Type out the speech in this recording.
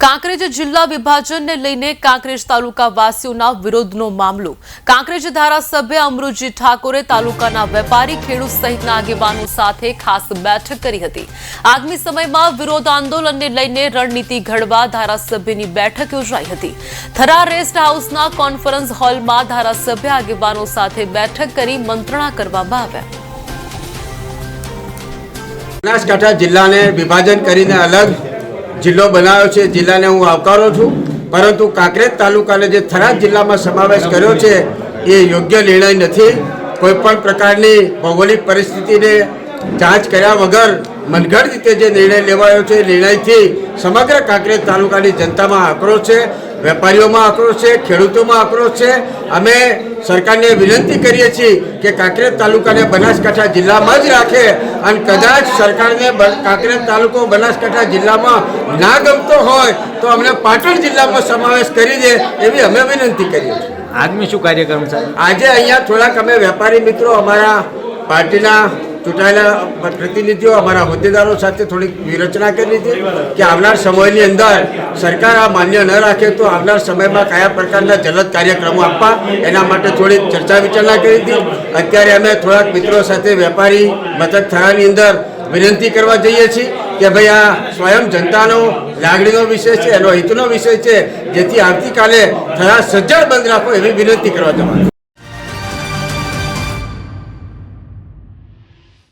કાંકરેજ જિલ્લા વિભાજનને લઈને કાંકરેજ તાલુકાવાસીઓના વિરોધનો મામલો। કાંકરેજ ધારાસભ્ય અમૃતજી ઠાકોરે તાલુકાના વેપારી ખેડૂત સહિતના આગેવાનો સાથે ખાસ બેઠક કરી હતી। આગામી સમયમાં વિરોધ આંદોલનને લઈને રણનીતિ ઘડવા ધારાસભ્યની બેઠક યોજાઈ હતી। થરા રેસ્ટ હાઉસના કોન્ફરન્સ હોલમાં ધારાસભ્ય આગેવાનો સાથે બેઠક કરી મંત્રણા કરવામાં આવ્યા। બનાસકાંઠા જિલ્લાને વિભાજન કરીને અલગ जिल्लो बनाव्यो छे। जिल्लाने हूँ आवकारो छूं, परंतु कांकरेज तालुकाने जे थरा जिल्लामां समावेश कर्यो छे ए योग्य निर्णय नथी। कोईपण प्रकारनी भौगोलिक परिस्थितिने जांच कर्या वगर मनगढ़ रीते जे निर्णय लेवायो छे, निर्णयथी समग्र कांकरेज तालुकानी जनतामां आक्रोश छे, वेपारीओमां आक्रोश छे, खेडूतोमां आक्रोश छे। अमे सरकारने विनंती करीए छीए कि कांकरेज तालुकाने बनासकांठा जिल्लामां ज राखे अने कदाच सरकारने कांकरेज तालुको बनासकांठा जिल्लामां ना गमतो होय तो अमने पाटण जिल्लामां समावेश करी दे एवी अमे विनंती करीए छीए। आगामी शुं कार्यक्रम छे? आजे अहींया थोड़ाक अमे वेपारी मित्रों अमारा पार्टीना चूंटायेला प्रतिनिधिओ अमारा होद्देदारों साथे थोड़ी विरचना करी थी कि आवनार समयनी अंदर सरकार आ मान्य न राखे तो आवनार समयमां कया प्रकारना जलद कार्यक्रमों आपवा एना माटे थोड़ी चर्चा विचारणा करी थी। अत्यारे अमे थोड़ाक मित्रों साथे वेपारी मथक थरानी अंदर विनंती करवा जईए छीए कि भाई आ स्वयं जनतानो लागणीनो विषय छे, एनो हितनो विषय छे, जेथी आवतीकाले थरा सज्जड बंद राखो एवी विनंती करवा जमानी।